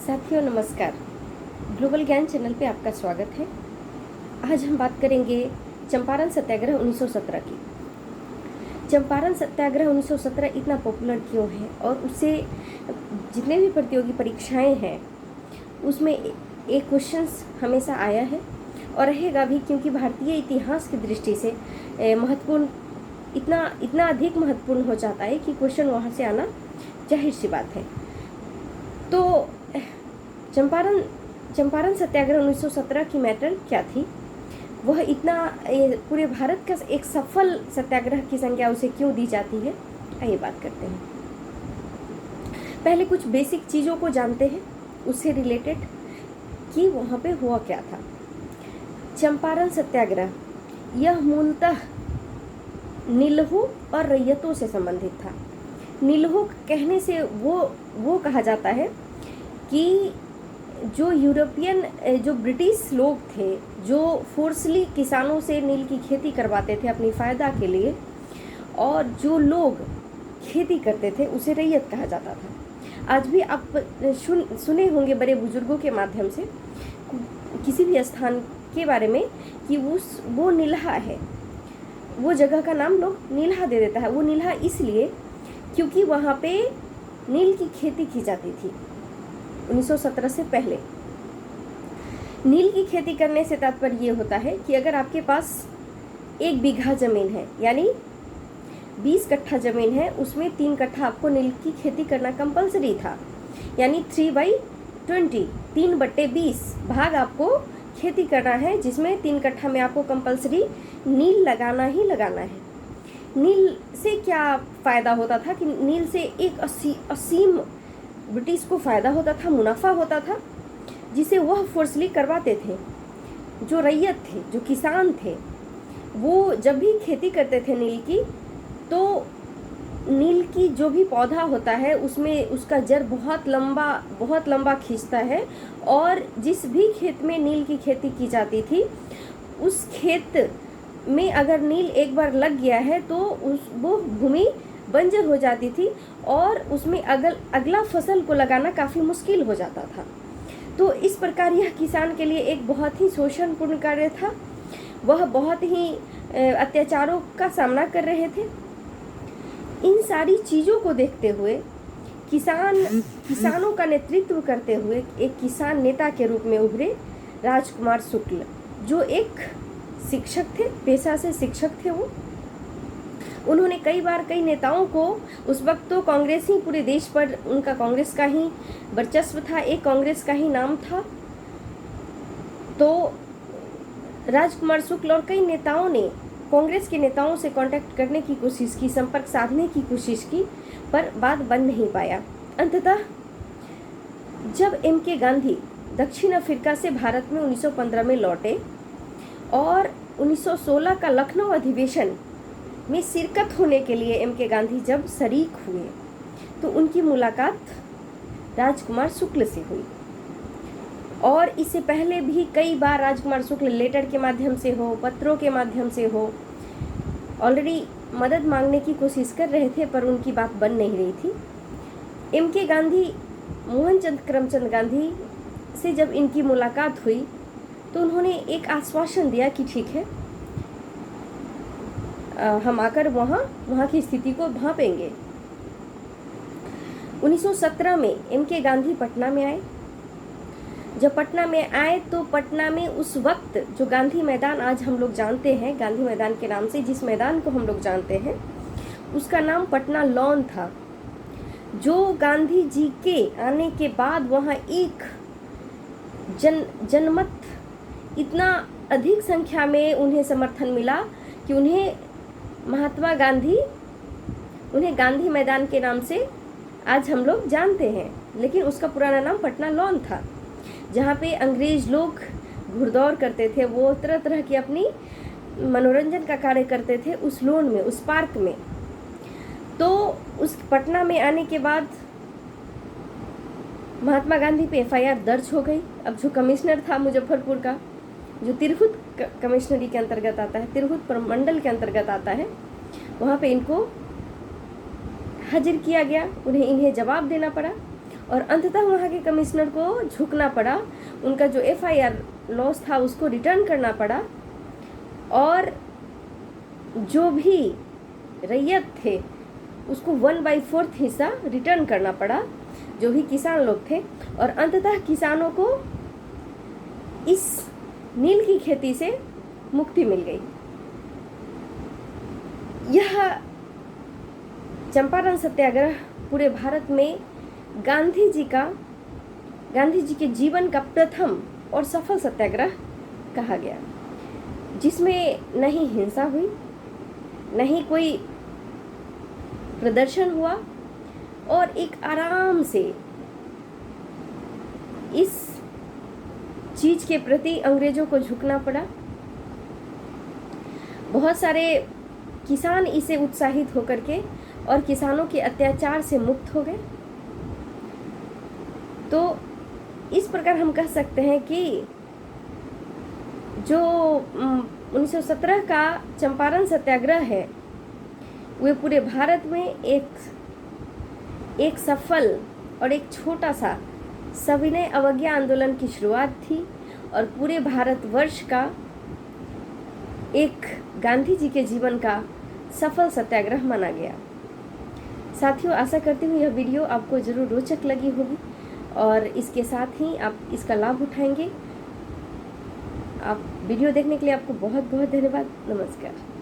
साथियों नमस्कार। ग्लोबल ज्ञान चैनल पे आपका स्वागत है। आज हम बात करेंगे चंपारण सत्याग्रह 1917 की। चंपारण सत्याग्रह 1917 इतना पॉपुलर क्यों है और उससे जितने भी प्रतियोगी परीक्षाएं हैं उसमें एक क्वेश्चंस हमेशा आया है और रहेगा भी, क्योंकि भारतीय इतिहास की दृष्टि से महत्वपूर्ण इतना अधिक महत्वपूर्ण हो जाता है कि क्वेश्चन वहाँ से आना जाहिर सी बात है। तो चंपारण सत्याग्रह 1917 की मैटर क्या थी, वह इतना पूरे भारत का एक सफल सत्याग्रह की संज्ञा उसे क्यों दी जाती है, आइए बात करते हैं। पहले कुछ बेसिक चीज़ों को जानते हैं उससे रिलेटेड कि वहाँ पे हुआ क्या था। चंपारण सत्याग्रह यह मूलतः नीलहू और रैयतों से संबंधित था। नीलहू कहने से वो कहा जाता है कि जो यूरोपियन जो ब्रिटिश लोग थे जो फोर्सली किसानों से नील की खेती करवाते थे अपनी फ़ायदा के लिए, और जो लोग खेती करते थे उसे रैयत कहा जाता था। आज भी आप सुने होंगे बड़े बुजुर्गों के माध्यम से किसी भी स्थान के बारे में कि वो नील्हा है, वो जगह का नाम लोग नील्हा दे देता है। वो नील्हा इसलिए क्योंकि वहाँ पे नील की खेती की जाती थी 1917 से पहले। नील की खेती करने से तात्पर्य ये होता है कि अगर आपके पास 1 बीघा ज़मीन है यानी 20 कट्ठा ज़मीन है, उसमें 3 कट्ठा आपको नील की खेती करना कंपलसरी था, यानी 3/20 3/20 भाग आपको खेती करना है, जिसमें 3 कट्ठा में आपको कंपलसरी नील लगाना ही लगाना है। नील से क्या फ़ायदा होता था कि नील से एक असीम ब्रिटिश को फ़ायदा होता था, मुनाफा होता था, जिसे वह फोर्सली करवाते थे। जो रैयत थे, जो किसान थे, वो जब भी खेती करते थे नील की, तो नील की जो भी पौधा होता है उसमें उसका जड़ बहुत लंबा खींचता है, और जिस भी खेत में नील की खेती की जाती थी उस खेत में अगर नील एक बार लग गया है तो वो भूमि बंजर हो जाती थी और उसमें अगला फसल को लगाना काफ़ी मुश्किल हो जाता था। तो इस प्रकार यह किसान के लिए एक बहुत ही शोषणपूर्ण कार्य था। वह बहुत ही अत्याचारों का सामना कर रहे थे। इन सारी चीज़ों को देखते हुए किसानों का नेतृत्व करते हुए एक किसान नेता के रूप में उभरे राजकुमार शुक्ल, जो एक शिक्षक थे, पेशा से शिक्षक थे। उन्होंने कई नेताओं को, उस वक्त तो कांग्रेस ही पूरे देश पर, उनका कांग्रेस का ही वर्चस्व था, एक कांग्रेस का ही नाम था। तो राजकुमार शुक्ल और कई नेताओं ने कांग्रेस के नेताओं से कांटेक्ट करने की कोशिश की, संपर्क साधने की कोशिश की, पर बात बन नहीं पाया। अंततः जब MK गांधी दक्षिण अफ्रीका से भारत में 1915 में लौटे और 1916 का लखनऊ अधिवेशन में शिरकत होने के लिए MK गांधी जब शरीक हुए तो उनकी मुलाकात राजकुमार शुक्ल से हुई। और इससे पहले भी कई बार राजकुमार शुक्ल लेटर के माध्यम से हो, पत्रों के माध्यम से हो, ऑलरेडी मदद मांगने की कोशिश कर रहे थे, पर उनकी बात बन नहीं रही थी। MK गांधी मोहनचंद करमचंद गांधी से जब इनकी मुलाकात हुई तो उन्होंने एक आश्वासन दिया कि ठीक है, हम आकर वहाँ की स्थिति को भांपेंगे। 1917 में MK गांधी पटना में आए। जब पटना में आए तो पटना में उस वक्त जो गांधी मैदान आज हम लोग जानते हैं, गांधी मैदान के नाम से जिस मैदान को हम लोग जानते हैं, उसका नाम पटना लॉन था। जो गांधी जी के आने के बाद वहाँ एक जनमत इतना अधिक संख्या में उन्हें समर्थन मिला कि उन्हें गांधी मैदान के नाम से आज हम लोग जानते हैं, लेकिन उसका पुराना नाम पटना लॉन था, जहाँ पे अंग्रेज लोग घुड़दौड़ करते थे। वो तरह तरह की अपनी मनोरंजन का कार्य करते थे उस लॉन में, उस पार्क में। तो उस पटना में आने के बाद महात्मा गांधी पे FIR दर्ज हो गई। अब जो कमिश्नर था मुजफ्फरपुर का, जो तिरहुत कमिश्नरी के अंतर्गत आता है, तिरहुत प्रमंडल के अंतर्गत आता है, वहाँ पे इनको हाजिर किया गया। इन्हें जवाब देना पड़ा और अंततः वहाँ के कमिश्नर को झुकना पड़ा, उनका जो FIR लॉस था उसको रिटर्न करना पड़ा, और जो भी रैयत थे उसको 1/4 हिस्सा रिटर्न करना पड़ा, जो भी किसान लोग थे। और अंततः किसानों को इस नील की खेती से मुक्ति मिल गई। यह चंपारण सत्याग्रह पूरे भारत में गांधी जी के जीवन का प्रथम और सफल सत्याग्रह कहा गया, जिसमें न ही हिंसा हुई, न ही कोई प्रदर्शन हुआ, और एक आराम से इस चीज के प्रति अंग्रेजों को झुकना पड़ा। बहुत सारे किसान इसे उत्साहित होकर के और किसानों के अत्याचार से मुक्त हो गए। तो इस प्रकार हम कह सकते हैं कि जो 1917 का चंपारण सत्याग्रह है वे पूरे भारत में एक सफल और एक छोटा सा सविनय अवज्ञा आंदोलन की शुरुआत थी, और पूरे भारतवर्ष का एक गांधी जी के जीवन का सफल सत्याग्रह माना गया। साथियों, आशा करती हूँ यह वीडियो आपको ज़रूर रोचक लगी होगी और इसके साथ ही आप इसका लाभ उठाएंगे। आप वीडियो देखने के लिए आपको बहुत बहुत धन्यवाद। नमस्कार।